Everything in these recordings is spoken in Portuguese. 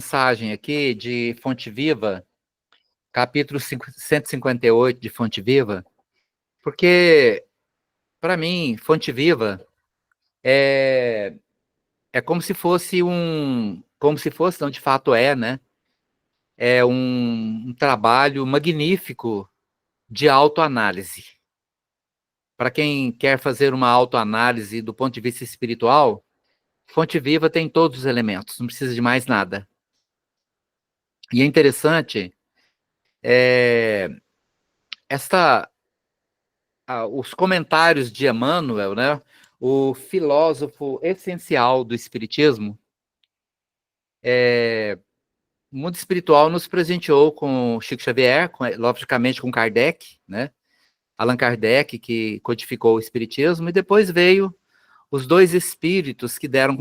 Mensagem aqui de Fonte Viva, capítulo 158 de Fonte Viva, porque, para mim, Fonte Viva é como se fosse não, de fato né? É um trabalho magnífico de autoanálise. Para quem quer fazer uma autoanálise do ponto de vista espiritual, Fonte Viva tem todos os elementos, não precisa de mais nada. E é interessante, esta os comentários de Emmanuel, né, o filósofo essencial do Espiritismo, o mundo espiritual nos presenteou com Chico Xavier, logicamente com Kardec, né, Allan Kardec, que codificou o Espiritismo, e depois veio os dois espíritos que deram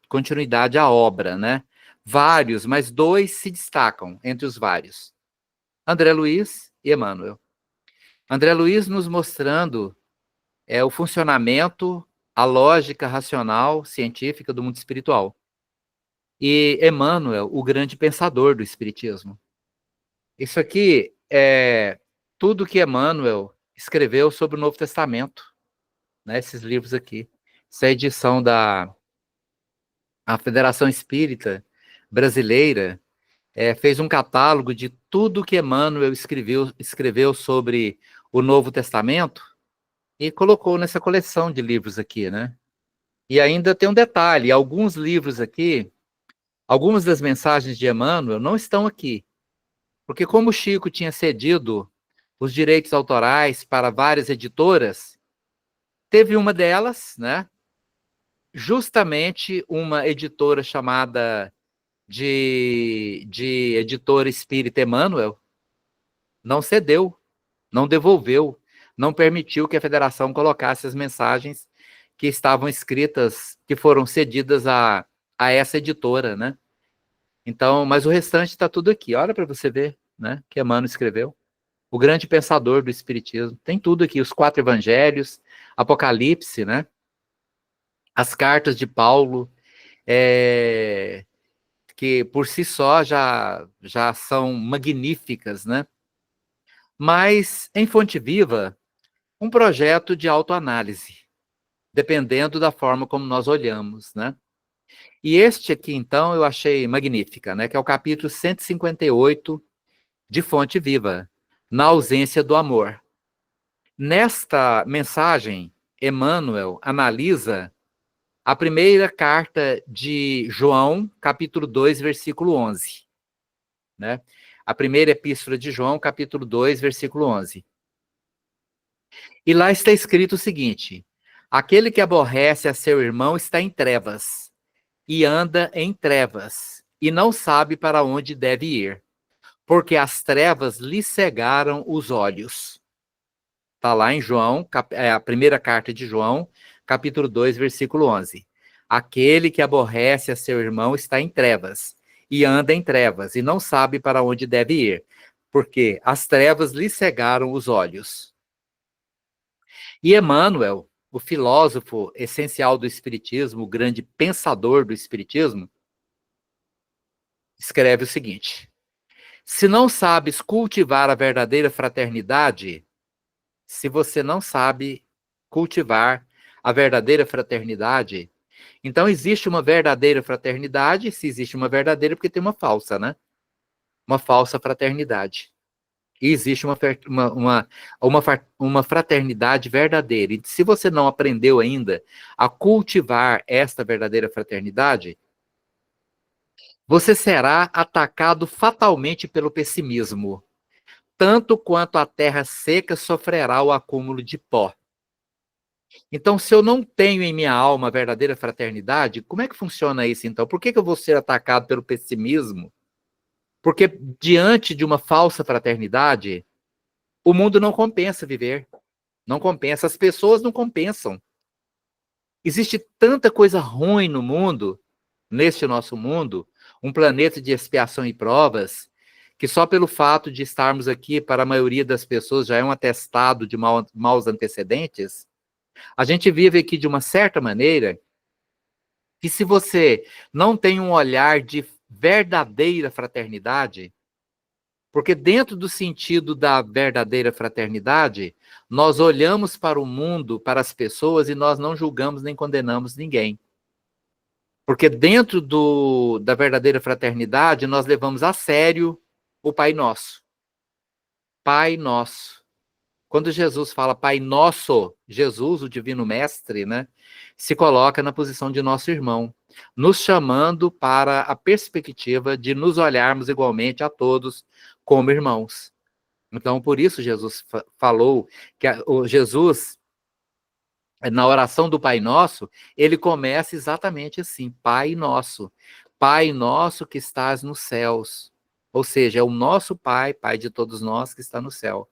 continuidade à obra, né, vários, mas dois se destacam entre os vários, André Luiz e Emmanuel. André Luiz nos mostrando o funcionamento, a lógica racional, científica do mundo espiritual. E Emmanuel, o grande pensador do espiritismo. Isso aqui é tudo que Emmanuel escreveu sobre o Novo Testamento, né, esses livros aqui. Essa é a edição da Federação Espírita Brasileira, fez um catálogo de tudo que Emmanuel escreveu sobre o Novo Testamento e colocou nessa coleção de livros aqui, né? E ainda tem um detalhe, alguns livros aqui, algumas das mensagens de Emmanuel não estão aqui, porque como o Chico tinha cedido os direitos autorais para várias editoras, teve uma delas, né, justamente uma editora chamada de Editora Espírita Emmanuel, não cedeu, não devolveu, não permitiu que a federação colocasse as mensagens que estavam escritas, que foram cedidas a essa editora, né? Então, mas o restante está tudo aqui. Olha para você ver, né? Que Emmanuel escreveu. O grande pensador do Espiritismo. Tem tudo aqui, os 4 evangelhos, Apocalipse, né? As cartas de Paulo, que por si só já são magníficas, né? Mas, em Fonte Viva, um projeto de autoanálise, dependendo da forma como nós olhamos, né? E este aqui, então, eu achei magnífica, né? Que é o capítulo 158 de Fonte Viva, na ausência do amor. Nesta mensagem, Emmanuel analisa a primeira carta de João, capítulo 2, versículo 11. Né? A primeira epístola de João, capítulo 2, versículo 11. E lá está escrito o seguinte: aquele que aborrece a seu irmão está em trevas, e anda em trevas, e não sabe para onde deve ir, porque as trevas lhe cegaram os olhos. Está lá em João, a primeira carta de João, capítulo 2, versículo 11. Aquele que aborrece a seu irmão está em trevas, e anda em trevas, e não sabe para onde deve ir, porque as trevas lhe cegaram os olhos. E Emmanuel, o filósofo essencial do Espiritismo, o grande pensador do Espiritismo, escreve o seguinte: se não sabes cultivar a verdadeira fraternidade, se você não sabe cultivar a verdadeira fraternidade, então existe uma verdadeira fraternidade, se existe uma verdadeira, porque tem uma falsa, né? Uma falsa fraternidade. E existe uma fraternidade verdadeira. E se você não aprendeu ainda a cultivar esta verdadeira fraternidade, você será atacado fatalmente pelo pessimismo, tanto quanto a terra seca sofrerá o acúmulo de pó. Então, se eu não tenho em minha alma a verdadeira fraternidade, como é que funciona isso, então? Por que eu vou ser atacado pelo pessimismo? Porque diante de uma falsa fraternidade, o mundo não compensa viver. Não compensa. As pessoas não compensam. Existe tanta coisa ruim no mundo, neste nosso mundo, um planeta de expiação e provas, que só pelo fato de estarmos aqui, para a maioria das pessoas, já é um atestado de maus antecedentes. A gente vive aqui de uma certa maneira que, se você não tem um olhar verdadeira fraternidade, porque dentro do sentido da verdadeira fraternidade, nós olhamos para o mundo, para as pessoas, e nós não julgamos nem condenamos ninguém. Porque dentro da verdadeira fraternidade, nós levamos a sério o Pai Nosso. Pai Nosso. Quando Jesus fala Pai Nosso, Jesus, o Divino Mestre, né, se coloca na posição de nosso irmão, nos chamando para a perspectiva de nos olharmos igualmente a todos como irmãos. Então, por isso Jesus falou que Jesus, na oração do Pai Nosso, ele começa exatamente assim, Pai Nosso. Pai Nosso que estás nos céus. Ou seja, é o nosso Pai, Pai de todos nós que está no céu.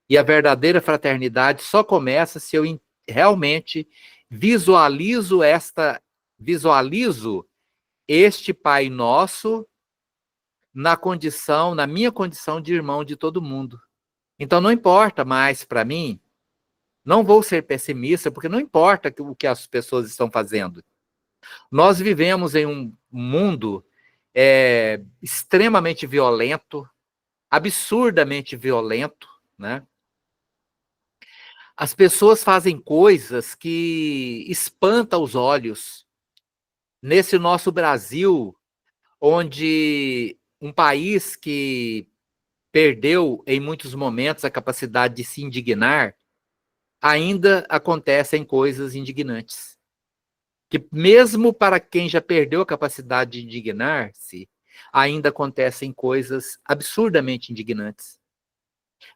E a verdadeira fraternidade só começa se eu realmente visualizo este Pai Nosso na minha condição de irmão de todo mundo. Então não importa mais para mim, não vou ser pessimista, porque não importa o que as pessoas estão fazendo. Nós vivemos em um mundo extremamente violento, absurdamente violento, né? As pessoas fazem coisas que espantam os olhos. Nesse nosso Brasil, onde um país que perdeu em muitos momentos a capacidade de se indignar, ainda acontecem coisas indignantes. Que mesmo para quem já perdeu a capacidade de indignar-se, ainda acontecem coisas absurdamente indignantes.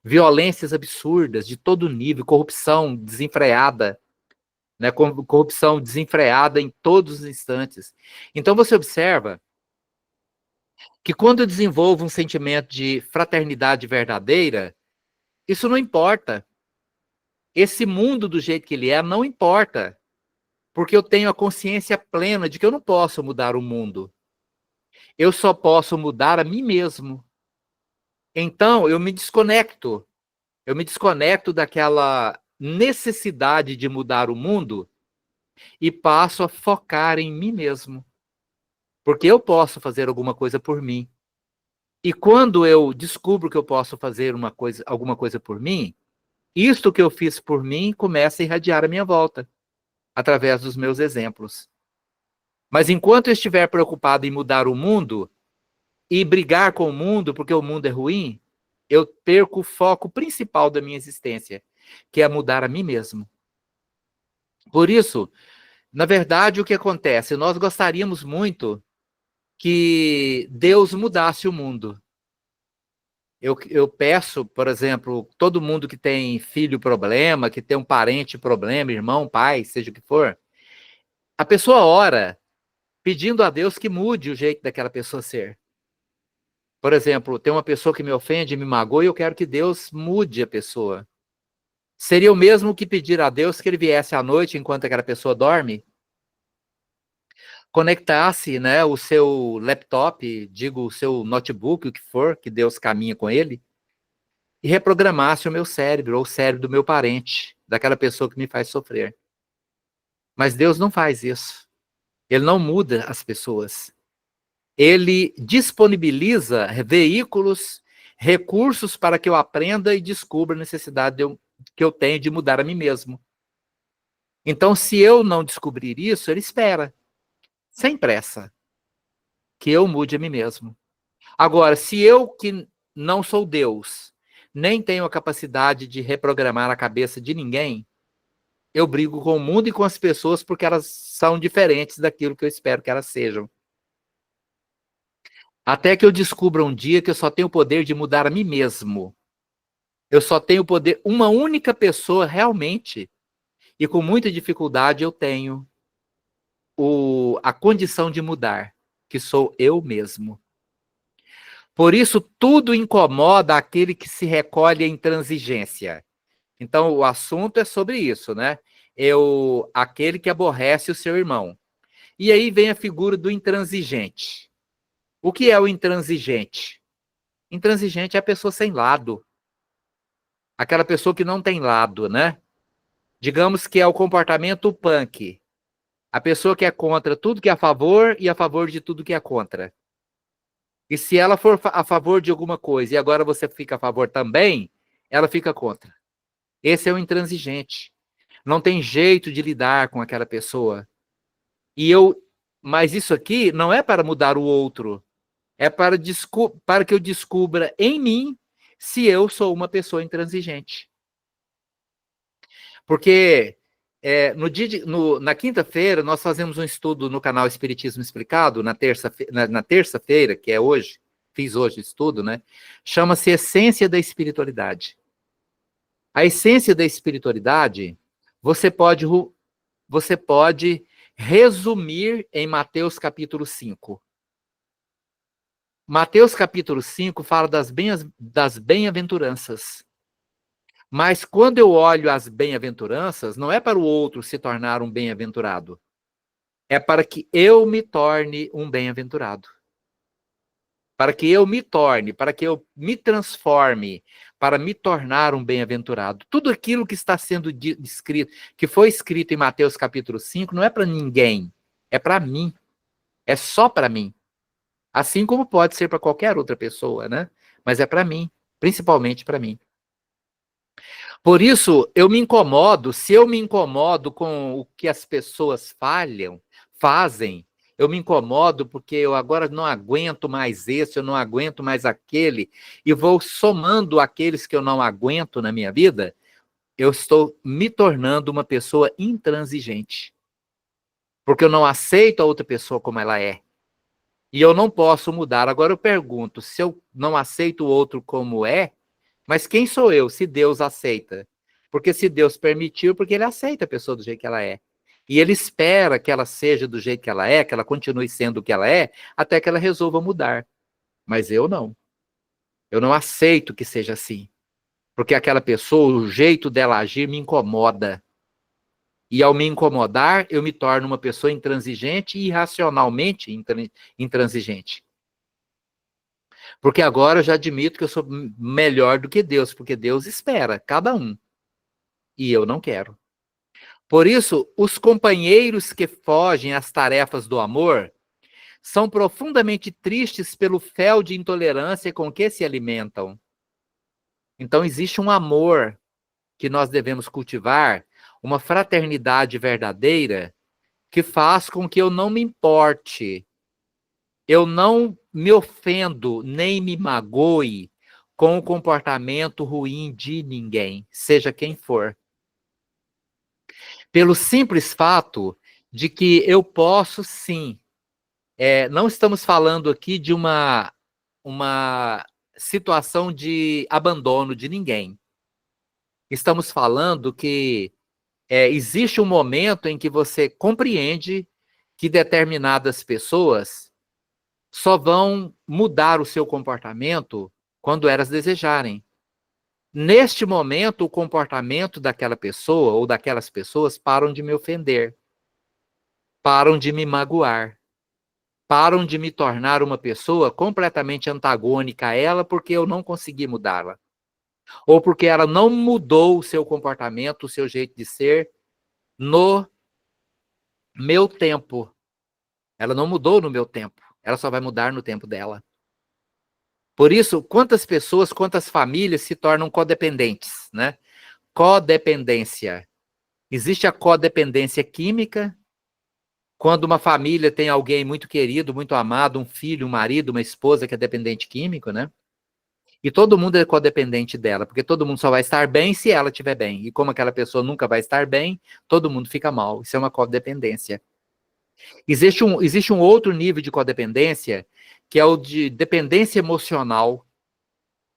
Violências absurdas de todo nível, corrupção desenfreada, né? Corrupção desenfreada em todos os instantes. Então você observa que quando eu desenvolvo um sentimento de fraternidade verdadeira, isso não importa. Esse mundo do jeito que ele é, não importa. Porque eu tenho a consciência plena de que eu não posso mudar o mundo. Eu só posso mudar a mim mesmo. Então, eu me desconecto. Eu me desconecto daquela necessidade de mudar o mundo e passo a focar em mim mesmo. Porque eu posso fazer alguma coisa por mim. E quando eu descubro que eu posso fazer alguma coisa por mim, isto que eu fiz por mim começa a irradiar a minha volta, através dos meus exemplos. Mas enquanto eu estiver preocupado em mudar o mundo e brigar com o mundo porque o mundo é ruim, eu perco o foco principal da minha existência, que é mudar a mim mesmo. Por isso, na verdade, o que acontece? Nós gostaríamos muito que Deus mudasse o mundo. Eu peço, por exemplo, todo mundo que tem filho problema, que tem um parente problema, irmão, pai, seja o que for, a pessoa ora pedindo a Deus que mude o jeito daquela pessoa ser. Por exemplo, tem uma pessoa que me ofende, me magoa, e eu quero que Deus mude a pessoa. Seria o mesmo que pedir a Deus que ele viesse à noite, enquanto aquela pessoa dorme, conectasse, né, o seu laptop, digo, o seu notebook, o que for, que Deus caminha com ele, e reprogramasse o meu cérebro, ou o cérebro do meu parente, daquela pessoa que me faz sofrer. Mas Deus não faz isso. Ele não muda as pessoas. Ele disponibiliza veículos, recursos para que eu aprenda e descubra a necessidade que eu tenho de mudar a mim mesmo. Então, se eu não descobrir isso, ele espera, sem pressa, que eu mude a mim mesmo. Agora, se eu que não sou Deus, nem tenho a capacidade de reprogramar a cabeça de ninguém, eu brigo com o mundo e com as pessoas porque elas são diferentes daquilo que eu espero que elas sejam. Até que eu descubra um dia que eu só tenho o poder de mudar a mim mesmo. Eu só tenho o poder, uma única pessoa realmente, e com muita dificuldade eu tenho a condição de mudar, que sou eu mesmo. Por isso, tudo incomoda aquele que se recolhe em transigência. Então, o assunto é sobre isso, né? Aquele que aborrece o seu irmão. E aí vem a figura do intransigente. O que é o intransigente? Intransigente é a pessoa sem lado. Aquela pessoa que não tem lado, né? Digamos que é o comportamento punk. A pessoa que é contra tudo que é a favor e a favor de tudo que é contra. E se ela for a favor de alguma coisa e agora você fica a favor também, ela fica contra. Esse é o intransigente. Não tem jeito de lidar com aquela pessoa. Mas isso aqui não é para mudar o outro, é para que eu descubra em mim se eu sou uma pessoa intransigente. Porque na quinta-feira nós fazemos um estudo no canal Espiritismo Explicado, na terça-feira, que é hoje, fiz hoje o estudo, né? Chama-se Essência da Espiritualidade. A essência da espiritualidade, você pode, você pode resumir em Mateus capítulo 5. Mateus capítulo 5 fala das bem-aventuranças. Mas quando eu olho as bem-aventuranças, não é para o outro se tornar um bem-aventurado. É para que eu me torne um bem-aventurado. Para que eu me torne, para que eu me transforme, para me tornar um bem-aventurado. Tudo aquilo que está sendo escrito, que foi escrito em Mateus capítulo 5, não é para ninguém, é para mim. É só para mim. Assim como pode ser para qualquer outra pessoa, né? Mas é para mim, principalmente para mim. Por isso, se eu me incomodo com o que as pessoas fazem, eu me incomodo porque eu agora não aguento mais esse, eu não aguento mais aquele, e vou somando aqueles que eu não aguento na minha vida, eu estou me tornando uma pessoa intransigente. Porque eu não aceito a outra pessoa como ela é. E eu não posso mudar. Agora eu pergunto, se eu não aceito o outro como é, mas quem sou eu se Deus aceita? Porque se Deus permitiu, porque ele aceita a pessoa do jeito que ela é. E ele espera que ela seja do jeito que ela é, que ela continue sendo o que ela é, até que ela resolva mudar. Mas eu não. Eu não aceito que seja assim. Porque aquela pessoa, o jeito dela agir me incomoda. E ao me incomodar, eu me torno uma pessoa intransigente e irracionalmente intransigente. Porque agora eu já admito que eu sou melhor do que Deus, porque Deus espera cada um. E eu não quero. Por isso, os companheiros que fogem às tarefas do amor são profundamente tristes pelo fel de intolerância com que se alimentam. Então, existe um amor que nós devemos cultivar, uma fraternidade verdadeira, que faz com que eu não me importe, eu não me ofendo, nem me magoe com o comportamento ruim de ninguém, seja quem for. Pelo simples fato de que eu posso sim. Não estamos falando aqui de uma situação de abandono de ninguém. Estamos falando que existe um momento em que você compreende que determinadas pessoas só vão mudar o seu comportamento quando elas desejarem. Neste momento, o comportamento daquela pessoa ou daquelas pessoas param de me ofender, param de me magoar, param de me tornar uma pessoa completamente antagônica a ela porque eu não consegui mudá-la. Ou porque ela não mudou o seu comportamento, o seu jeito de ser no meu tempo. Ela não mudou no meu tempo. Ela só vai mudar no tempo dela. Por isso, quantas pessoas, quantas famílias se tornam codependentes, né? Codependência. Existe a codependência química, quando uma família tem alguém muito querido, muito amado, um filho, um marido, uma esposa que é dependente químico, né? E todo mundo é codependente dela, porque todo mundo só vai estar bem se ela estiver bem. E como aquela pessoa nunca vai estar bem, todo mundo fica mal. Isso é uma codependência. Existe um outro nível de codependência, que é o de dependência emocional.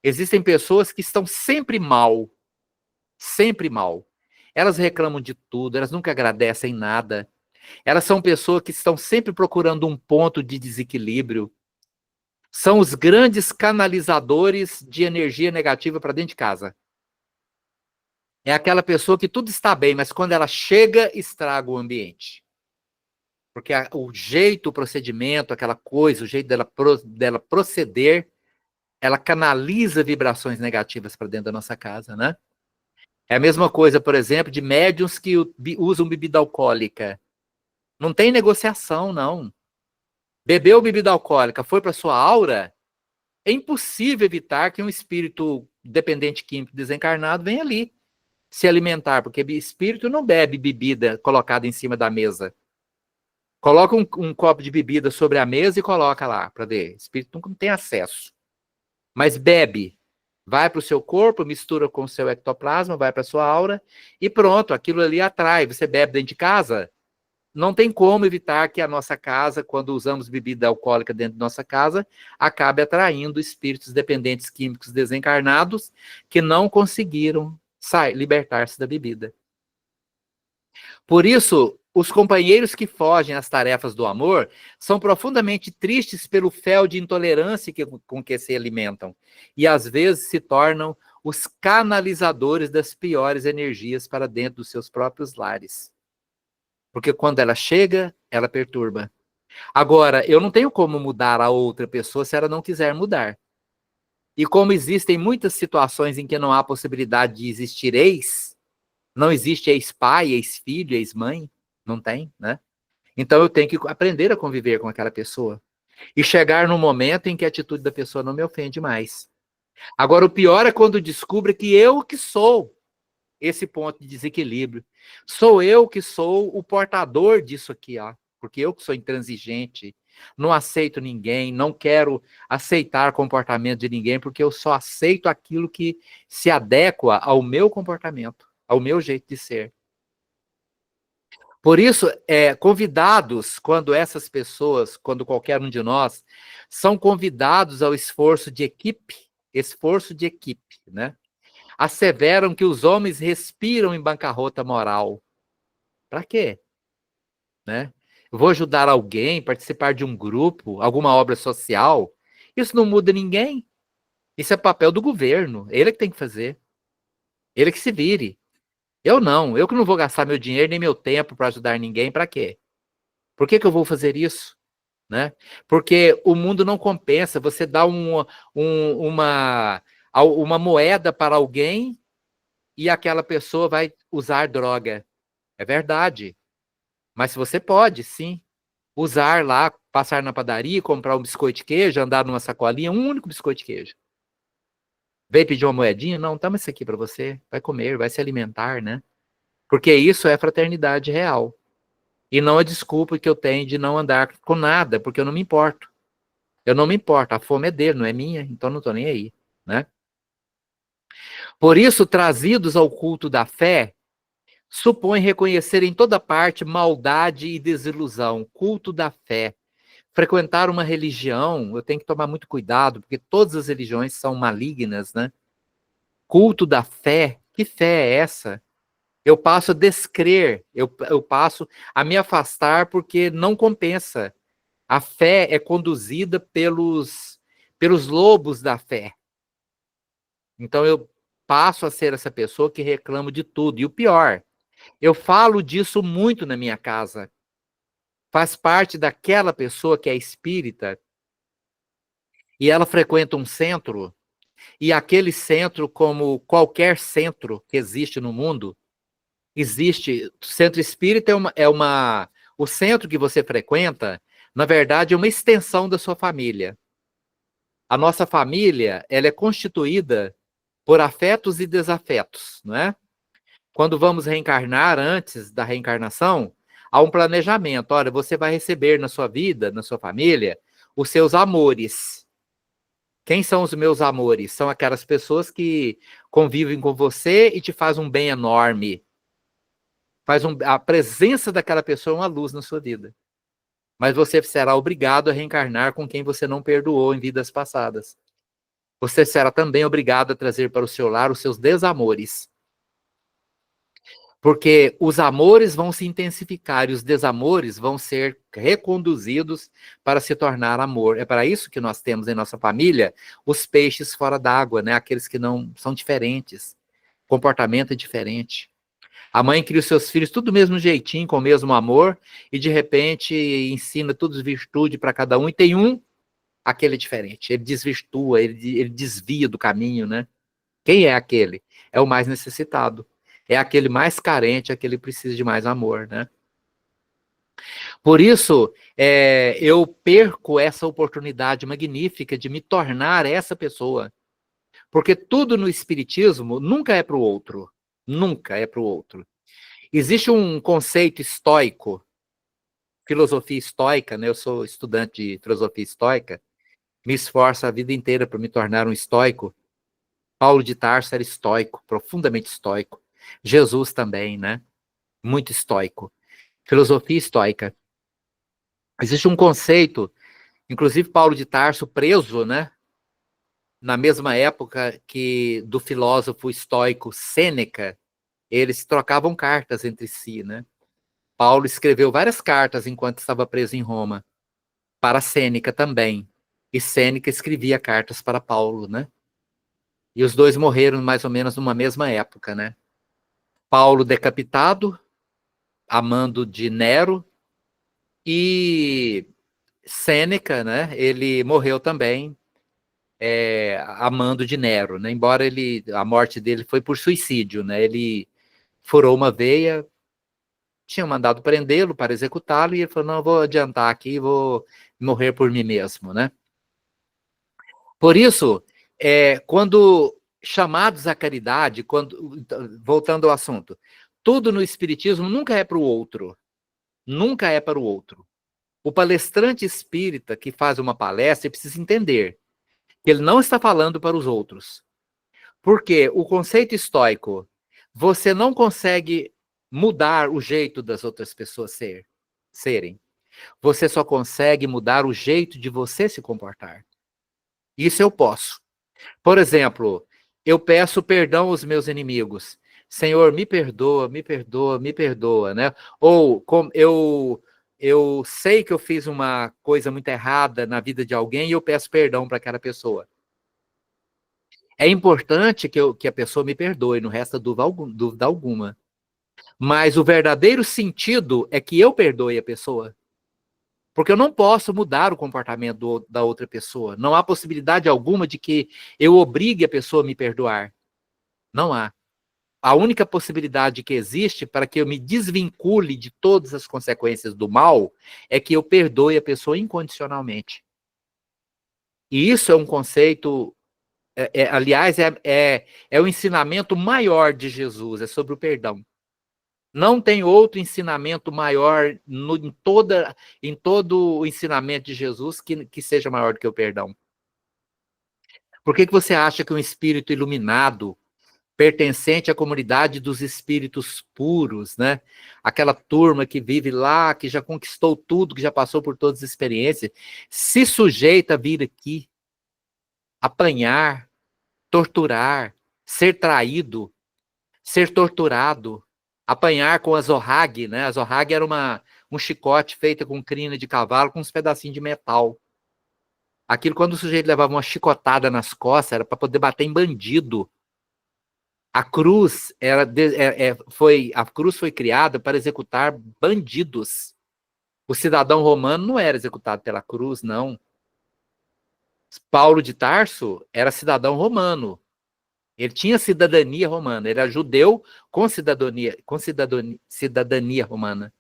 Existem pessoas que estão sempre mal. Sempre mal. Elas reclamam de tudo, elas nunca agradecem nada. Elas são pessoas que estão sempre procurando um ponto de desequilíbrio. São os grandes canalizadores de energia negativa para dentro de casa. É aquela pessoa que tudo está bem, mas quando ela chega, estraga o ambiente. Porque o jeito, o procedimento, aquela coisa, o jeito dela proceder, ela canaliza vibrações negativas para dentro da nossa casa, né? É a mesma coisa, por exemplo, de médiuns que usam bebida alcoólica. Não tem negociação, não. Bebeu bebida alcoólica, foi para sua aura, é impossível evitar que um espírito dependente químico desencarnado venha ali se alimentar, porque espírito não bebe bebida colocada em cima da mesa. Coloca um copo de bebida sobre a mesa e coloca lá para ver. Espírito não tem acesso. Mas bebe. Vai para o seu corpo, mistura com o seu ectoplasma, vai para a sua aura e pronto, aquilo ali atrai. Você bebe dentro de casa, não tem como evitar que a nossa casa, quando usamos bebida alcoólica dentro de nossa casa, acabe atraindo espíritos dependentes químicos desencarnados que não conseguiram libertar-se da bebida. Por isso, os companheiros que fogem às tarefas do amor são profundamente tristes pelo fel de intolerância com que se alimentam e às vezes se tornam os canalizadores das piores energias para dentro dos seus próprios lares. Porque quando ela chega, ela perturba. Agora, eu não tenho como mudar a outra pessoa se ela não quiser mudar. E como existem muitas situações em que não há possibilidade de existir ex, não existe ex-pai, ex-filho, ex-mãe, não tem, né? Então eu tenho que aprender a conviver com aquela pessoa. E chegar no momento em que a atitude da pessoa não me ofende mais. Agora, o pior é quando descubro que eu que sou esse ponto de desequilíbrio. Sou eu que sou o portador disso aqui, ó. Porque eu que sou intransigente, não aceito ninguém, não quero aceitar comportamento de ninguém, porque eu só aceito aquilo que se adequa ao meu comportamento, ao meu jeito de ser. Por isso, convidados, quando essas pessoas, quando qualquer um de nós, são convidados ao esforço de equipe, né? Asseveram que os homens respiram em bancarrota moral. Para quê? Né? Eu vou ajudar alguém, participar de um grupo, alguma obra social. Isso não muda ninguém. Isso é papel do governo. Ele que tem que fazer. Ele que se vire. Eu não. Eu que não vou gastar meu dinheiro nem meu tempo para ajudar ninguém. Para quê? Por que eu vou fazer isso? Né? Porque o mundo não compensa. Você dá uma moeda para alguém e aquela pessoa vai usar droga. É verdade. Mas se você pode, sim, usar lá, passar na padaria, comprar um biscoito de queijo, andar numa sacolinha, um único biscoito de queijo. Veio pedir uma moedinha? Não, toma isso aqui para você. Vai comer, vai se alimentar, né? Porque isso é fraternidade real. E não a desculpa que eu tenho de não andar com nada, porque eu não me importo. Eu não me importo. A fome é dele, não é minha, então não estou nem aí, né? Por isso, trazidos ao culto da fé, supõe reconhecer em toda parte maldade e desilusão. Culto da fé. Frequentar uma religião, eu tenho que tomar muito cuidado, porque todas as religiões são malignas, né? Culto da fé, que fé é essa? Eu passo a descrer, eu passo a me afastar porque não compensa. A fé é conduzida pelos lobos da fé. Então eu passo a ser essa pessoa que reclama de tudo. E o pior, eu falo disso muito na minha casa. Faz parte daquela pessoa que é espírita e ela frequenta um centro, e aquele centro, como qualquer centro que existe no mundo, existe. O centro espírita o centro que você frequenta, na verdade, é uma extensão da sua família. A nossa família, ela é constituída por afetos e desafetos, não é? Quando vamos reencarnar, antes da reencarnação, há um planejamento. Olha, você vai receber na sua vida, na sua família, os seus amores. Quem são os meus amores? São aquelas pessoas que convivem com você e te fazem um bem enorme. A presença daquela pessoa é uma luz na sua vida. Mas você será obrigado a reencarnar com quem você não perdoou em vidas passadas. Você será também obrigado a trazer para o seu lar os seus desamores. Porque os amores vão se intensificar e os desamores vão ser reconduzidos para se tornar amor. É para isso que nós temos em nossa família os peixes fora d'água, né? Aqueles que não são diferentes. O comportamento é diferente. A mãe cria os seus filhos tudo do mesmo jeitinho, com o mesmo amor, e de repente ensina todas as virtudes para cada um, e tem aquele é diferente. Ele desvirtua, ele desvia do caminho, né? Quem é aquele? É o mais necessitado. É aquele mais carente, aquele que precisa de mais amor, né? Por isso, eu perco essa oportunidade magnífica de me tornar essa pessoa. Porque tudo no Espiritismo nunca é para o outro. Nunca é para o outro. Existe um conceito estoico, filosofia estoica, né? Eu sou estudante de filosofia estoica, me esforço a vida inteira para me tornar um estoico. Paulo de Tarso era estoico, profundamente estoico. Jesus também, né? Muito estoico. Filosofia estoica. Existe um conceito, inclusive Paulo de Tarso preso, né? Na mesma época que do filósofo estoico Sêneca, eles trocavam cartas entre si, né? Paulo escreveu várias cartas enquanto estava preso em Roma, para Sêneca também. E Sêneca escrevia cartas para Paulo, né? E os dois morreram mais ou menos numa mesma época, né? Paulo decapitado, a mando de Nero, e Sêneca, né? Ele morreu também a mando de Nero, né? Embora a morte dele foi por suicídio, né? Ele furou uma veia, tinha mandado prendê-lo para executá-lo e ele falou: não, vou adiantar aqui, vou morrer por mim mesmo, né? Por isso, quando chamados à caridade, voltando ao assunto, tudo no Espiritismo nunca é para o outro, nunca é para o outro. O palestrante espírita que faz uma palestra precisa entender que ele não está falando para os outros. Porque o conceito estoico, você não consegue mudar o jeito das outras pessoas serem. Você só consegue mudar o jeito de você se comportar. Isso eu posso. Por exemplo, eu peço perdão aos meus inimigos. Senhor, me perdoa, me perdoa, me perdoa, né? Ou eu sei que eu fiz uma coisa muito errada na vida de alguém e eu peço perdão para aquela pessoa. É importante que a pessoa me perdoe, não resta dúvida alguma. Mas o verdadeiro sentido é que eu perdoe a pessoa. Porque eu não posso mudar o comportamento da outra pessoa. Não há possibilidade alguma de que eu obrigue a pessoa a me perdoar. Não há. A única possibilidade que existe para que eu me desvincule de todas as consequências do mal é que eu perdoe a pessoa incondicionalmente. E isso é um conceito, aliás, é o ensinamento maior de Jesus, é sobre o perdão. Não tem outro ensinamento maior em todo o ensinamento de Jesus que seja maior do que o perdão. Por que você acha que um espírito iluminado, pertencente à comunidade dos espíritos puros, né? Aquela turma que vive lá, que já conquistou tudo, que já passou por todas as experiências, se sujeita a vir aqui, apanhar, torturar, ser traído, ser torturado, apanhar com a zorrague, né? A zorrague era um chicote feito com crina de cavalo com uns pedacinhos de metal. Aquilo, quando o sujeito levava uma chicotada nas costas, era para poder bater em bandido. A cruz a cruz foi criada para executar bandidos. O cidadão romano não era executado pela cruz, não. Paulo de Tarso era cidadão romano. Ele tinha cidadania romana. Ele era judeu com cidadania romana.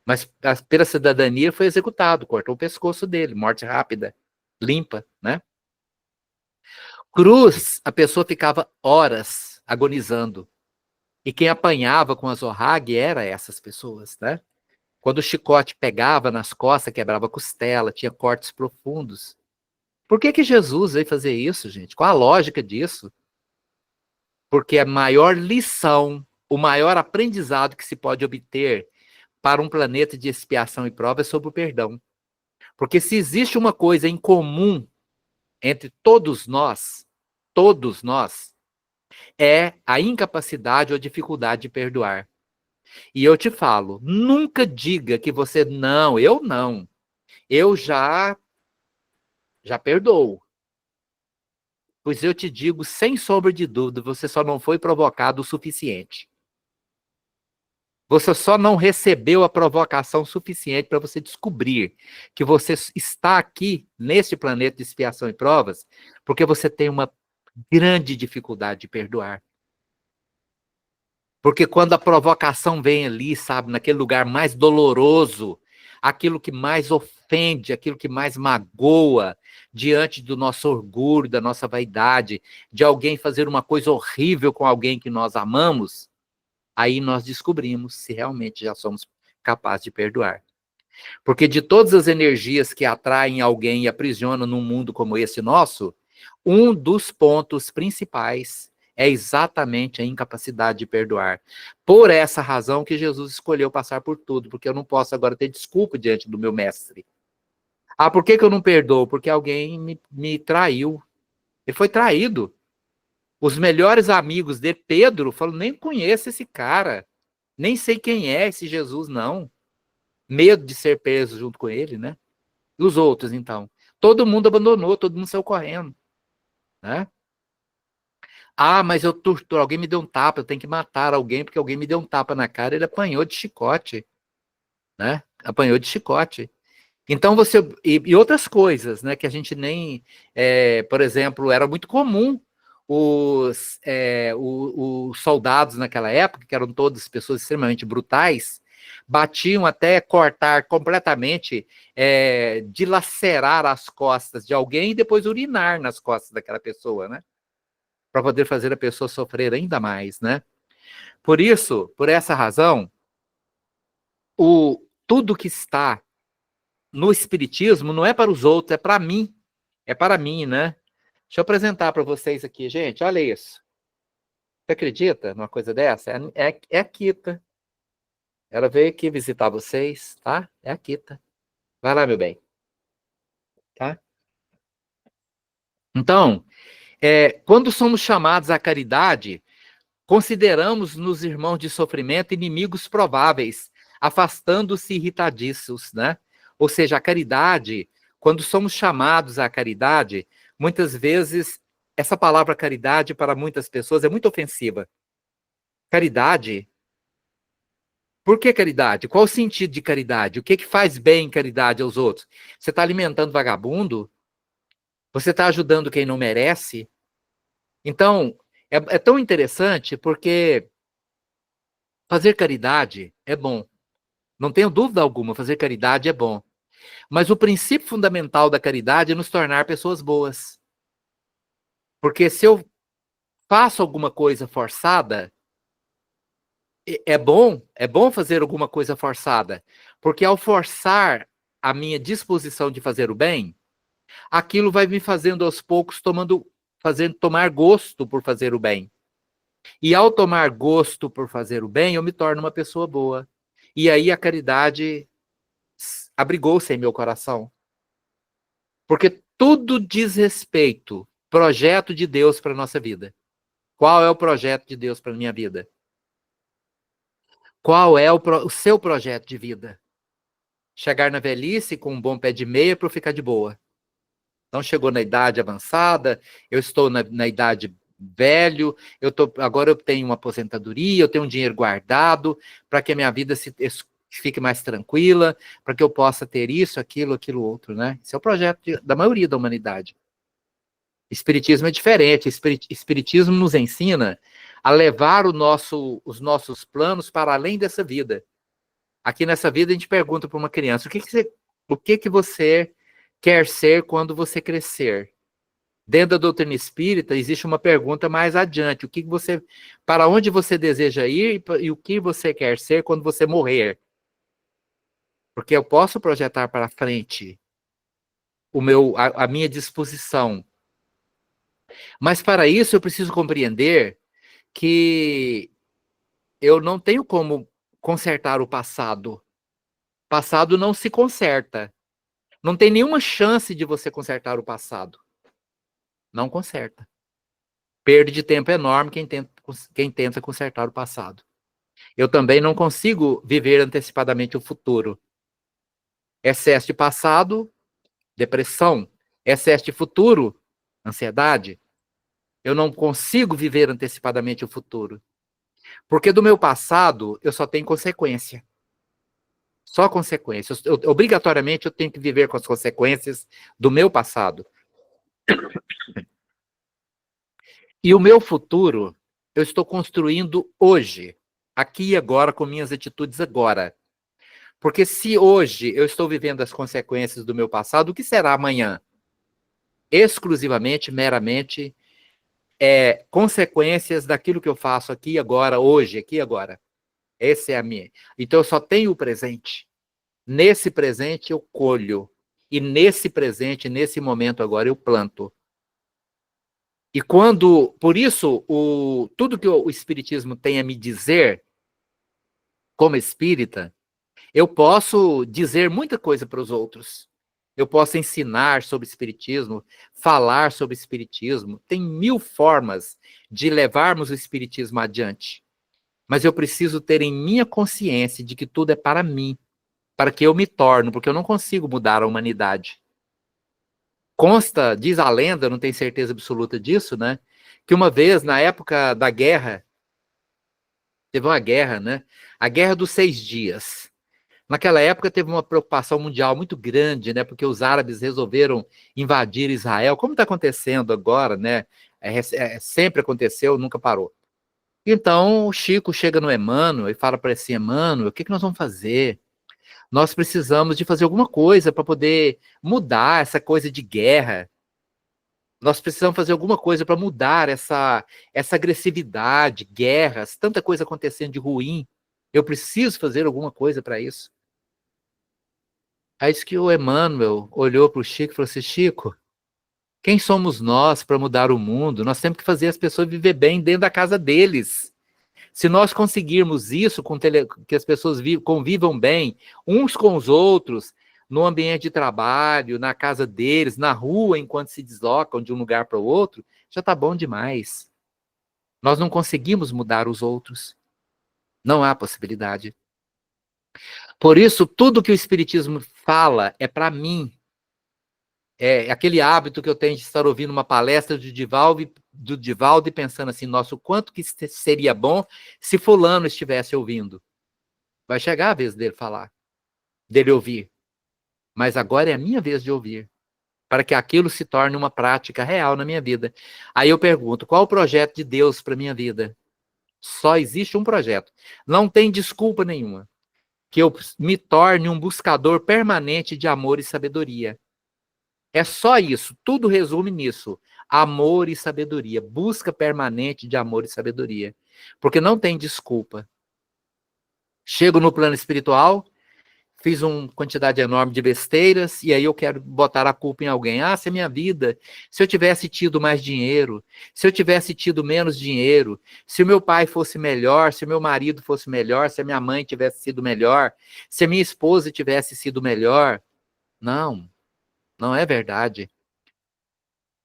Mas pela cidadania foi executado, cortou o pescoço dele, morte rápida, limpa, né? Cruz, a pessoa ficava horas agonizando. E quem apanhava com a zorrague era essas pessoas, né? Quando o chicote pegava nas costas, quebrava a costela, tinha cortes profundos. Por que Jesus veio fazer isso, gente? Qual a lógica disso? Porque a maior lição, o maior aprendizado que se pode obter para um planeta de expiação e prova é sobre o perdão. Porque se existe uma coisa em comum entre todos nós, é a incapacidade ou dificuldade de perdoar. E eu te falo, nunca diga que você não, eu não. Eu já perdoo. Pois eu te digo, sem sombra de dúvida, você só não foi provocado o suficiente. Você só não recebeu a provocação suficiente para você descobrir que você está aqui, neste planeta de expiação e provas, porque você tem uma grande dificuldade de perdoar. Porque quando a provocação vem ali, sabe, naquele lugar mais doloroso aquilo que mais ofende, aquilo que mais magoa, diante do nosso orgulho, da nossa vaidade, de alguém fazer uma coisa horrível com alguém que nós amamos, aí nós descobrimos se realmente já somos capazes de perdoar. Porque de todas as energias que atraem alguém e aprisionam num mundo como esse nosso, um dos pontos principais é exatamente a incapacidade de perdoar. Por essa razão que Jesus escolheu passar por tudo, porque eu não posso agora ter desculpa diante do meu mestre. Ah, por que eu não perdoo? Porque alguém me traiu. Ele foi traído. Os melhores amigos de Pedro falaram, nem conheço esse cara. Nem sei quem é esse Jesus, não. Medo de ser preso junto com ele, né? E os outros, então? Todo mundo abandonou, todo mundo saiu correndo, né? Ah, mas eu torturo, alguém me deu um tapa, eu tenho que matar alguém porque alguém me deu um tapa na cara, ele apanhou de chicote, né? Apanhou de chicote. Então você e outras coisas, né? Que a gente nem, por exemplo, era muito comum os soldados naquela época, que eram todas pessoas extremamente brutais, batiam até cortar completamente, dilacerar as costas de alguém e depois urinar nas costas daquela pessoa, né? Para poder fazer a pessoa sofrer ainda mais, né? Por isso, por essa razão, tudo que está no espiritismo não é para os outros, é para mim. É para mim, né? Deixa eu apresentar para vocês aqui, gente. Olha isso. Você acredita numa coisa dessa? É a Kita. Ela veio aqui visitar vocês, tá? É a Kita. Vai lá, meu bem. Tá? Então, quando somos chamados à caridade, consideramos nos irmãos de sofrimento inimigos prováveis, afastando-se irritadiços, né? Ou seja, a caridade, quando somos chamados à caridade, muitas vezes essa palavra caridade para muitas pessoas é muito ofensiva. Caridade? Por que caridade? Qual o sentido de caridade? O que faz bem caridade aos outros? Você está alimentando vagabundo? Você está ajudando quem não merece? Então, é tão interessante porque fazer caridade é bom. Não tenho dúvida alguma, fazer caridade é bom. Mas o princípio fundamental da caridade é nos tornar pessoas boas. Porque se eu faço alguma coisa forçada, é bom fazer alguma coisa forçada. Porque ao forçar a minha disposição de fazer o bem, aquilo vai me fazendo aos poucos fazendo tomar gosto por fazer o bem. E ao tomar gosto por fazer o bem, eu me torno uma pessoa boa. E aí a caridade abrigou-se em meu coração. Porque tudo diz respeito, projeto de Deus para a nossa vida. Qual é o projeto de Deus para a minha vida? Qual é o seu projeto de vida? Chegar na velhice com um bom pé de meia para eu ficar de boa. Então chegou na idade avançada, eu estou na idade velho, agora eu tenho uma aposentadoria, eu tenho um dinheiro guardado para que a minha vida fique mais tranquila, para que eu possa ter isso, aquilo outro, né? Esse é o projeto da maioria da humanidade. Espiritismo é diferente. Espiritismo nos ensina a levar os nossos planos para além dessa vida. Aqui nessa vida a gente pergunta para uma criança, o que você quer ser quando você crescer? Dentro da doutrina espírita existe uma pergunta mais adiante, para onde você deseja ir e o que você quer ser quando você morrer? Porque eu posso projetar para frente a minha disposição. Mas para isso eu preciso compreender que eu não tenho como consertar o passado. O passado não se conserta. Não tem nenhuma chance de você consertar o passado. Não conserta. Perda de tempo enorme quem tenta consertar o passado. Eu também não consigo viver antecipadamente o futuro. Excesso de passado, depressão. Excesso de futuro, ansiedade. Eu não consigo viver antecipadamente o futuro. Porque do meu passado, eu só tenho consequência. Só consequências. Obrigatoriamente, eu tenho que viver com as consequências do meu passado. E o meu futuro, eu estou construindo hoje, aqui e agora, com minhas atitudes agora. Porque se hoje eu estou vivendo as consequências do meu passado, o que será amanhã? Exclusivamente, meramente, consequências daquilo que eu faço aqui agora, hoje, aqui agora. Essa é a minha. Então eu só tenho o presente. Nesse presente eu colho. E nesse presente, nesse momento agora, eu planto. E quando, por isso, tudo que o Espiritismo tem a me dizer, como espírita, eu posso dizer muita coisa para os outros. Eu posso ensinar sobre Espiritismo, falar sobre Espiritismo. Tem 1000 formas de levarmos o Espiritismo adiante. Mas eu preciso ter em minha consciência de que tudo é para mim, para que eu me torne, porque eu não consigo mudar a humanidade. Consta, diz a lenda, não tenho certeza absoluta disso, né? Que uma vez, na época da guerra, teve uma guerra, né? A Guerra dos 6 Dias. Naquela época teve uma preocupação mundial muito grande, né? Porque os árabes resolveram invadir Israel, como está acontecendo agora, né? Sempre aconteceu, nunca parou. Então o Chico chega no Emmanuel e fala para ele assim: Emmanuel, o que nós vamos fazer? Nós precisamos de fazer alguma coisa para poder mudar essa coisa de guerra. Nós precisamos fazer alguma coisa para mudar essa agressividade, guerras, tanta coisa acontecendo de ruim. Eu preciso fazer alguma coisa para isso. Aí disse que o Emmanuel olhou para o Chico e falou assim: Chico, quem somos nós para mudar o mundo? Nós temos que fazer as pessoas viver bem dentro da casa deles. Se nós conseguirmos isso, que as pessoas convivam bem uns com os outros, no ambiente de trabalho, na casa deles, na rua, enquanto se deslocam de um lugar para o outro, já está bom demais. Nós não conseguimos mudar os outros. Não há possibilidade. Por isso, tudo que o Espiritismo fala é para mim. É aquele hábito que eu tenho de estar ouvindo uma palestra do Divaldo e pensando assim: nossa, o quanto que seria bom se fulano estivesse ouvindo. Vai chegar a vez dele falar, dele ouvir. Mas agora é a minha vez de ouvir, para que aquilo se torne uma prática real na minha vida. Aí eu pergunto: qual o projeto de Deus para minha vida? Só existe um projeto. Não tem desculpa nenhuma. Que eu me torne um buscador permanente de amor e sabedoria. É só isso. Tudo resume nisso. Amor e sabedoria. Busca permanente de amor e sabedoria. Porque não tem desculpa. Chego no plano espiritual, fiz uma quantidade enorme de besteiras, e aí eu quero botar a culpa em alguém. Ah, se a minha vida, se eu tivesse tido mais dinheiro, se eu tivesse tido menos dinheiro, se o meu pai fosse melhor, se o meu marido fosse melhor, se a minha mãe tivesse sido melhor, se a minha esposa tivesse sido melhor. Não, não é verdade.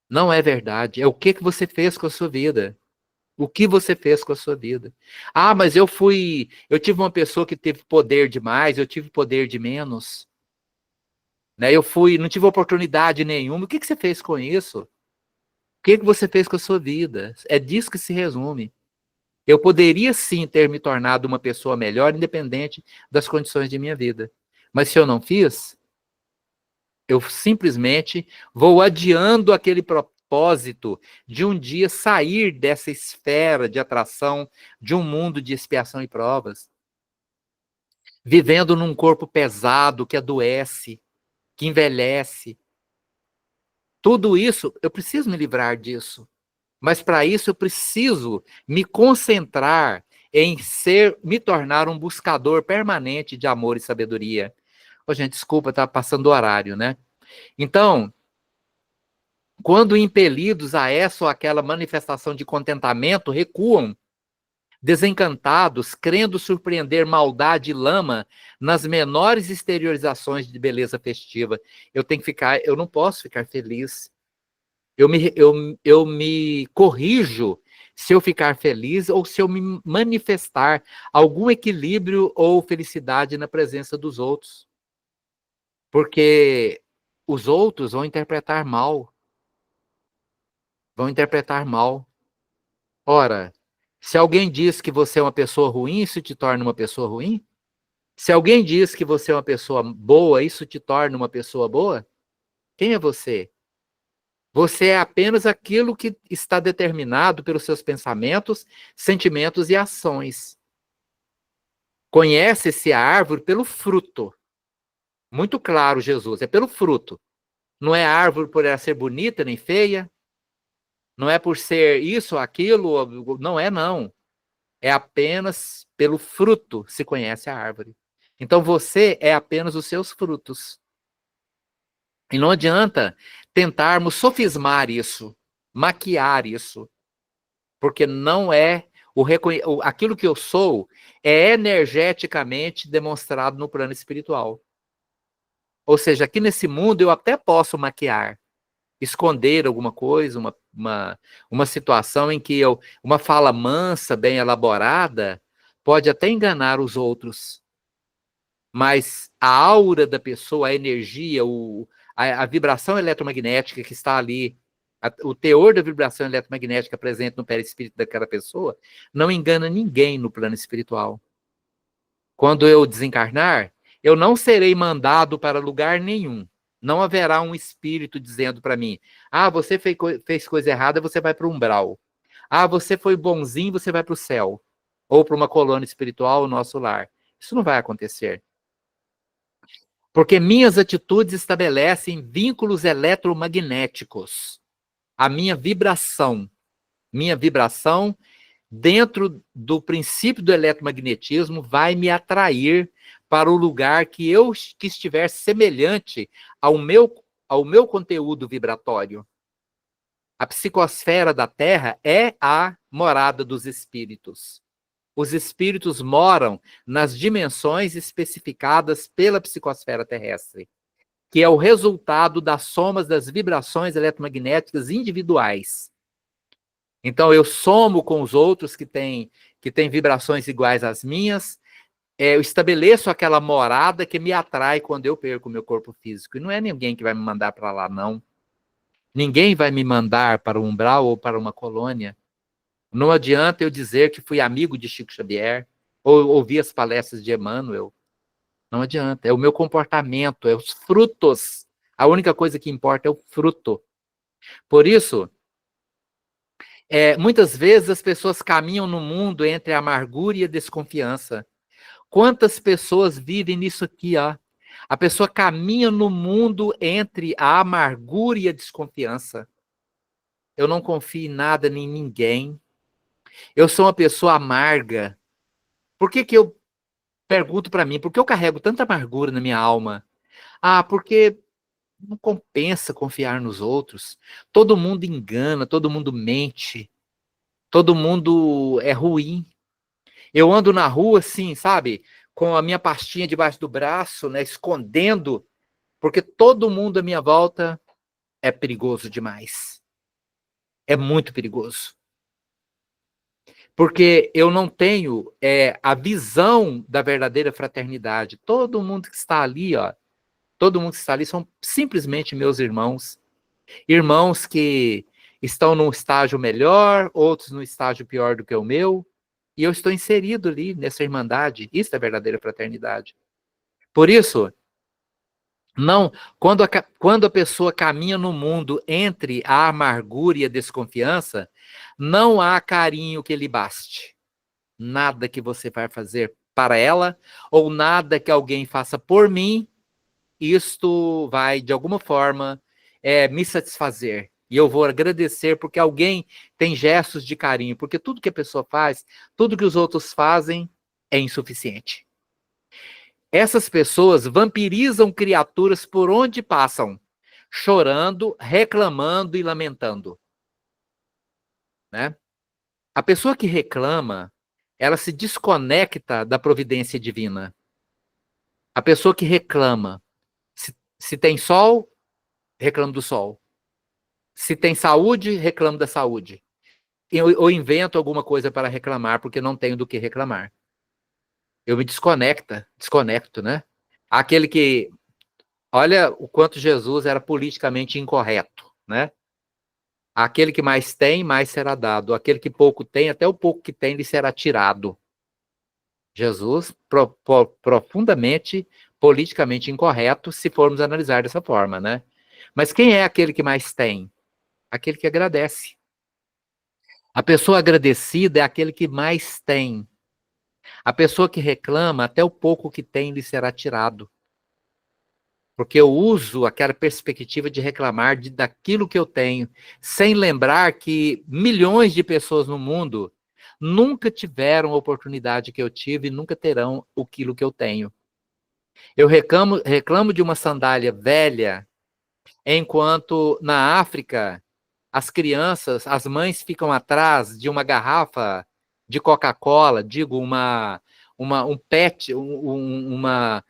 Não é verdade. É o que você fez com a sua vida. O que você fez com a sua vida? Ah, mas eu tive uma pessoa que teve poder demais, eu tive poder de menos, né? Não tive oportunidade nenhuma. O que você fez com isso? O que você fez com a sua vida? É disso que se resume. Eu poderia sim ter me tornado uma pessoa melhor, independente das condições de minha vida. Mas se eu não fiz, eu simplesmente vou adiando aquele propósito de um dia sair dessa esfera de atração, de um mundo de expiação e provas, vivendo num corpo pesado que adoece, que envelhece. Tudo isso, eu preciso me livrar disso. Mas para isso eu preciso me concentrar em me tornar um buscador permanente de amor e sabedoria. Ô, gente, desculpa, tá passando o horário, né? Então, quando impelidos a essa ou aquela manifestação de contentamento, recuam, desencantados, crendo surpreender maldade e lama nas menores exteriorizações de beleza festiva. Eu não posso ficar feliz. Eu me corrijo se eu ficar feliz ou se eu me manifestar algum equilíbrio ou felicidade na presença dos outros. Porque os outros vão interpretar mal. Vão interpretar mal. Ora, se alguém diz que você é uma pessoa ruim, isso te torna uma pessoa ruim? Se alguém diz que você é uma pessoa boa, isso te torna uma pessoa boa? Quem é você? Você é apenas aquilo que está determinado pelos seus pensamentos, sentimentos e ações. Conhece-se a árvore pelo fruto. Muito claro, Jesus, é pelo fruto. Não é a árvore por ela ser bonita nem feia, não é por ser isso ou aquilo, não é não. É apenas pelo fruto se conhece a árvore. Então você é apenas os seus frutos. E não adianta tentarmos sofismar isso, maquiar isso, porque não é aquilo que eu sou é energeticamente demonstrado no plano espiritual. Ou seja, aqui nesse mundo eu até posso maquiar, esconder alguma coisa, uma situação em que uma fala mansa, bem elaborada, pode até enganar os outros. Mas a aura da pessoa, a energia, a vibração eletromagnética que está ali, o teor da vibração eletromagnética presente no perispírito daquela pessoa, não engana ninguém no plano espiritual. Quando eu desencarnar, eu não serei mandado para lugar nenhum. Não haverá um espírito dizendo para mim: ah, você fez coisa errada, você vai para o umbral. Ah, você foi bonzinho, você vai para o céu. Ou para uma colônia espiritual, o nosso lar. Isso não vai acontecer. Porque minhas atitudes estabelecem vínculos eletromagnéticos. A minha vibração, dentro do princípio do eletromagnetismo, vai me atrair para o lugar que estiver semelhante ao meu conteúdo vibratório. A psicosfera da Terra é a morada dos espíritos. Os espíritos moram nas dimensões especificadas pela psicosfera terrestre, que é o resultado das somas das vibrações eletromagnéticas individuais. Então, eu somo com os outros que têm vibrações iguais às minhas, eu estabeleço aquela morada que me atrai quando eu perco o meu corpo físico. E não é ninguém que vai me mandar para lá, não. Ninguém vai me mandar para o umbral ou para uma colônia. Não adianta eu dizer que fui amigo de Chico Xavier, ou ouvi as palestras de Emmanuel. Não adianta. É o meu comportamento, é os frutos. A única coisa que importa é o fruto. Por isso, muitas vezes as pessoas caminham no mundo entre a amargura e a desconfiança. Quantas pessoas vivem nisso aqui, ó? A pessoa caminha no mundo entre a amargura e a desconfiança. Eu não confio em nada nem em ninguém. Eu sou uma pessoa amarga. Por que que eu pergunto para mim, por que eu carrego tanta amargura na minha alma? Ah, porque não compensa confiar nos outros. Todo mundo engana, todo mundo mente, todo mundo é ruim. Eu ando na rua assim, sabe? Com a minha pastinha debaixo do braço, né? Escondendo, porque todo mundo à minha volta é perigoso demais. É muito perigoso. Porque eu não tenho a visão da verdadeira fraternidade. Todo mundo que está ali, ó, todo mundo que está ali são simplesmente meus irmãos. Irmãos que estão num estágio melhor, outros num estágio pior do que o meu, e eu estou inserido ali nessa irmandade. Isso é verdadeira fraternidade. Por isso, não, quando a pessoa caminha no mundo entre a amargura e a desconfiança, não há carinho que lhe baste. Nada que você vai fazer para ela, ou nada que alguém faça por mim, isto vai, de alguma forma, me satisfazer. E eu vou agradecer porque alguém tem gestos de carinho, porque tudo que a pessoa faz, tudo que os outros fazem, é insuficiente. Essas pessoas vampirizam criaturas por onde passam, chorando, reclamando e lamentando. Né? A pessoa que reclama, ela se desconecta da providência divina. A pessoa que reclama, se tem sol, reclama do sol. Se tem saúde, reclamo da saúde. Ou invento alguma coisa para reclamar, porque não tenho do que reclamar. Eu me desconecto, né? Aquele que, olha o quanto Jesus era politicamente incorreto, né? Aquele que mais tem, mais será dado. Aquele que pouco tem, até o pouco que tem, lhe será tirado. Jesus, profundamente, politicamente incorreto, se formos analisar dessa forma, né? Mas quem é aquele que mais tem? Aquele que agradece. A pessoa agradecida é aquele que mais tem. A pessoa que reclama, até o pouco que tem lhe será tirado. Porque eu uso aquela perspectiva de reclamar daquilo que eu tenho, sem lembrar que milhões de pessoas no mundo nunca tiveram a oportunidade que eu tive e nunca terão aquilo que eu tenho. Eu reclamo de uma sandália velha, enquanto na África as crianças, as mães ficam atrás de uma garrafa de Coca-Cola, digo, um PET, uma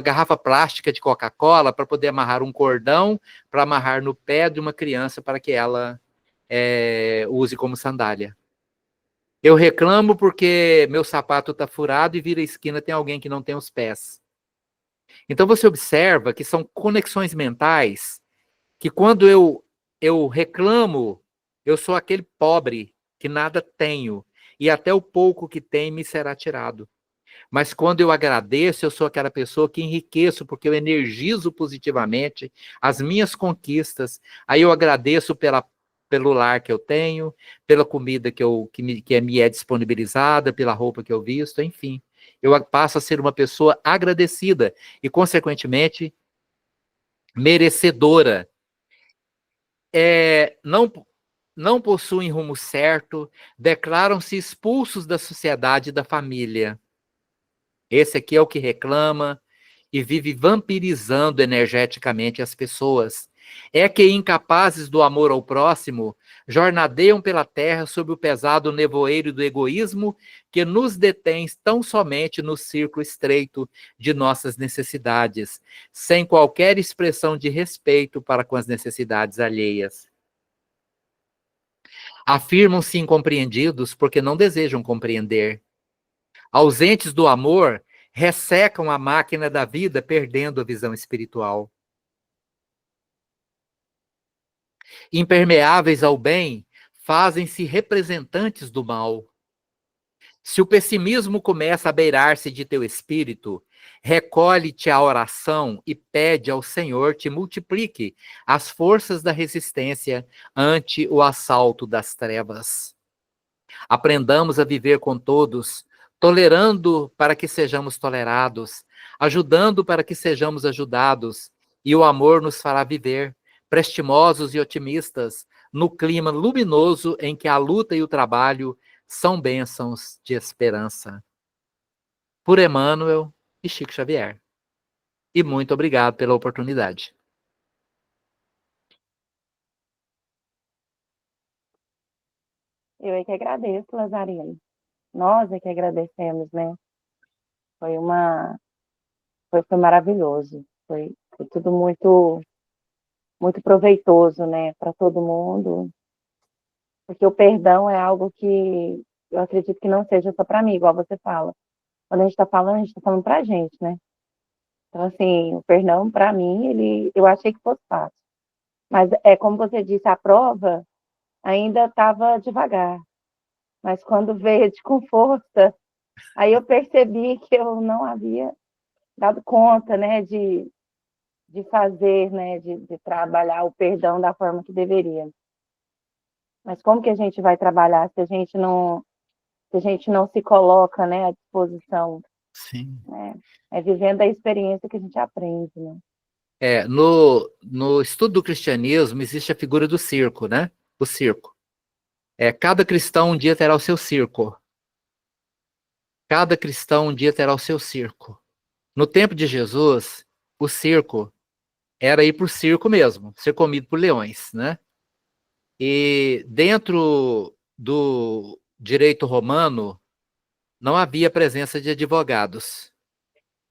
garrafa plástica de Coca-Cola para poder amarrar um cordão, para amarrar no pé de uma criança para que ela use como sandália. Eu reclamo porque meu sapato está furado e vira esquina, tem alguém que não tem os pés. Então você observa que são conexões mentais que quando eu reclamo, eu sou aquele pobre que nada tenho, e até o pouco que tem me será tirado. Mas quando eu agradeço, eu sou aquela pessoa que enriqueço, porque eu energizo positivamente as minhas conquistas. Aí eu agradeço pelo lar que eu tenho, pela comida que me é disponibilizada, pela roupa que eu visto, enfim. Eu passo a ser uma pessoa agradecida e, consequentemente, merecedora. Não possuem rumo certo, declaram-se expulsos da sociedade e da família. Esse aqui é o que reclama e vive vampirizando energeticamente as pessoas. É que, incapazes do amor ao próximo, jornadeiam pela terra sob o pesado nevoeiro do egoísmo que nos detém tão somente no círculo estreito de nossas necessidades, sem qualquer expressão de respeito para com as necessidades alheias. Afirmam-se incompreendidos porque não desejam compreender. Ausentes do amor, ressecam a máquina da vida, perdendo a visão espiritual. Impermeáveis ao bem, fazem-se representantes do mal. Se o pessimismo começa a beirar-se de teu espírito, recolhe-te à oração e pede ao Senhor te multiplique as forças da resistência ante o assalto das trevas. Aprendamos a viver com todos, tolerando para que sejamos tolerados, ajudando para que sejamos ajudados, e o amor nos fará viver, prestimosos e otimistas, no clima luminoso em que a luta e o trabalho são bênçãos de esperança. Por Emmanuel e Chico Xavier. E muito obrigado pela oportunidade. Eu é que agradeço, Lazarino. Nós é que agradecemos, né? Foi uma, foi maravilhoso. Foi tudo muito proveitoso, né, para todo mundo. Porque o perdão é algo que eu acredito que não seja só para mim, igual você fala. Quando a gente está falando para a gente, né? Então, assim, o perdão, para mim, eu achei que fosse fácil. Mas é como você disse, a prova ainda estava devagar. Mas quando veio com força, aí eu percebi que eu não havia dado conta, né, de fazer, né, de trabalhar o perdão da forma que deveria. Mas como que a gente vai trabalhar se a gente não se coloca, né, à disposição? Sim. Né? É vivendo a experiência que a gente aprende, né? No estudo do cristianismo existe a figura do circo, né? O circo. Cada cristão um dia terá o seu circo. Cada cristão um dia terá o seu circo. No tempo de Jesus, o circo era ir para o circo mesmo, ser comido por leões, né? E dentro do direito romano, não havia presença de advogados.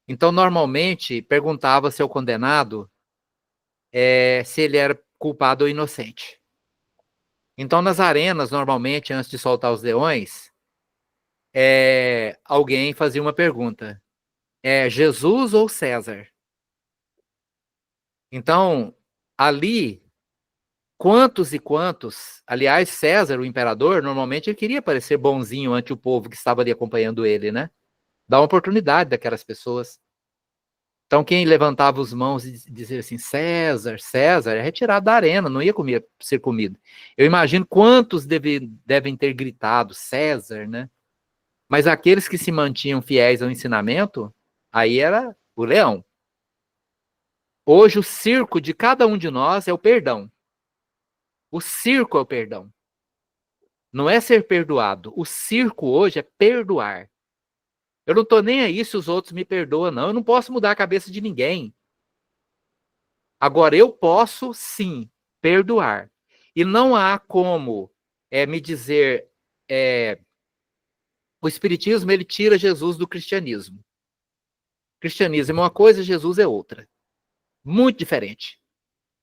Então, normalmente, perguntava-se ao condenado se ele era culpado ou inocente. Então, nas arenas, normalmente, antes de soltar os leões, alguém fazia uma pergunta: é Jesus ou César? Então, ali, quantos e quantos, aliás, César, o imperador, normalmente ele queria parecer bonzinho ante o povo que estava ali acompanhando ele, né? Dar uma oportunidade daquelas pessoas. Então, quem levantava as mãos e dizia assim, César, César, é retirado da arena, não ia ser comido. Eu imagino quantos devem ter gritado, César, né? Mas aqueles que se mantinham fiéis ao ensinamento, aí era o leão. Hoje o circo de cada um de nós é o perdão. O circo é o perdão. Não é ser perdoado. O circo hoje é perdoar. Eu não estou nem aí se os outros me perdoam, não. Eu não posso mudar a cabeça de ninguém. Agora, eu posso, sim, perdoar. E não há como me dizer... o Espiritismo, ele tira Jesus do cristianismo. Cristianismo é uma coisa, Jesus é outra. Muito diferente.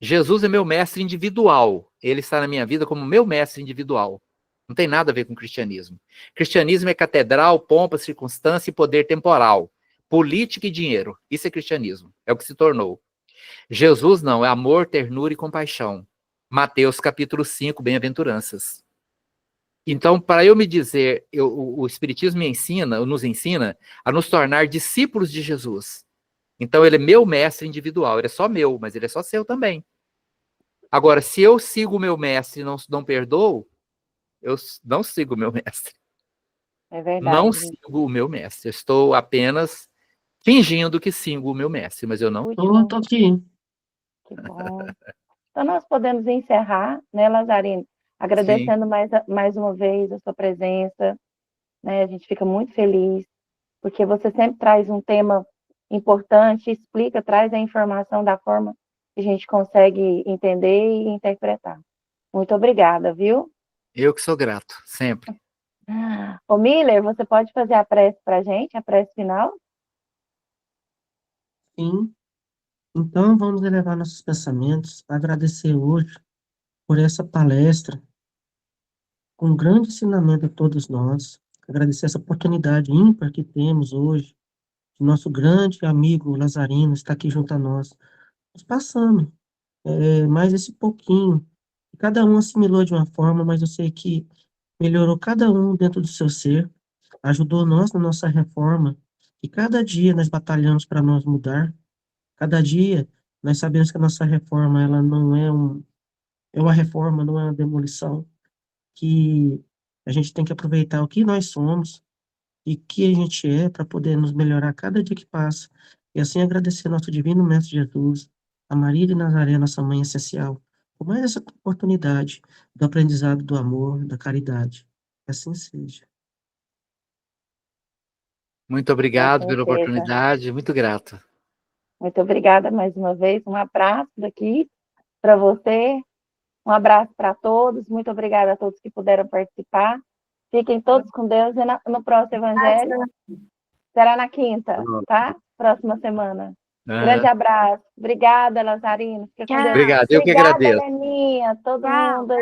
Jesus é meu mestre individual. Ele está na minha vida como meu mestre individual. Não tem nada a ver com cristianismo. Cristianismo é catedral, pompa, circunstância e poder temporal. Política e dinheiro. Isso é cristianismo. É o que se tornou. Jesus não, é amor, ternura e compaixão. Mateus capítulo 5, bem-aventuranças. Então, para eu me dizer, o Espiritismo me ensina, nos ensina a nos tornar discípulos de Jesus. Então, ele é meu mestre individual. Ele é só meu, mas ele é só seu também. Agora, se eu sigo o meu mestre e não perdoo, eu não sigo o meu mestre. É verdade. Não sigo o meu mestre. Eu estou apenas fingindo que sigo o meu mestre, mas eu não. Tô aqui. Que bom. Então, nós podemos encerrar, né, Lazarino? Agradecendo mais uma vez a sua presença, né? A gente fica muito feliz, porque você sempre traz um tema importante, explica, traz a informação da forma que a gente consegue entender e interpretar. Muito obrigada, viu? Eu que sou grato, sempre. Ô, Miller, você pode fazer a prece para a gente, a prece final? Sim. Então, vamos elevar nossos pensamentos, agradecer hoje por essa palestra, com grande ensinamento a todos nós, agradecer essa oportunidade ímpar que temos hoje, que nosso grande amigo Lazarino está aqui junto a nós, nos passando mais esse pouquinho. Cada um assimilou de uma forma, mas eu sei que melhorou cada um dentro do seu ser, ajudou nós na nossa reforma, e cada dia nós batalhamos para nós mudar. Cada dia nós sabemos que a nossa reforma ela não é uma reforma, não é uma demolição, que a gente tem que aproveitar o que nós somos e o que a gente é para poder nos melhorar cada dia que passa. E assim agradecer nosso divino Mestre Jesus, a Maria de Nazaré, nossa mãe essencial, por mais essa oportunidade do aprendizado do amor, da caridade. Que assim seja. Muito obrigado Com pela certeza. oportunidade, muito grato. Muito obrigada mais uma vez. Um abraço daqui para você. Um abraço para todos. Muito obrigada a todos que puderam participar. Fiquem todos com Deus. E no próximo Evangelho será na quinta, tá? Próxima semana. Grande abraço. Obrigada, Lazarino. Fica com Deus. Obrigado, eu que Obrigada, agradeço. Leninha. Todo mundo.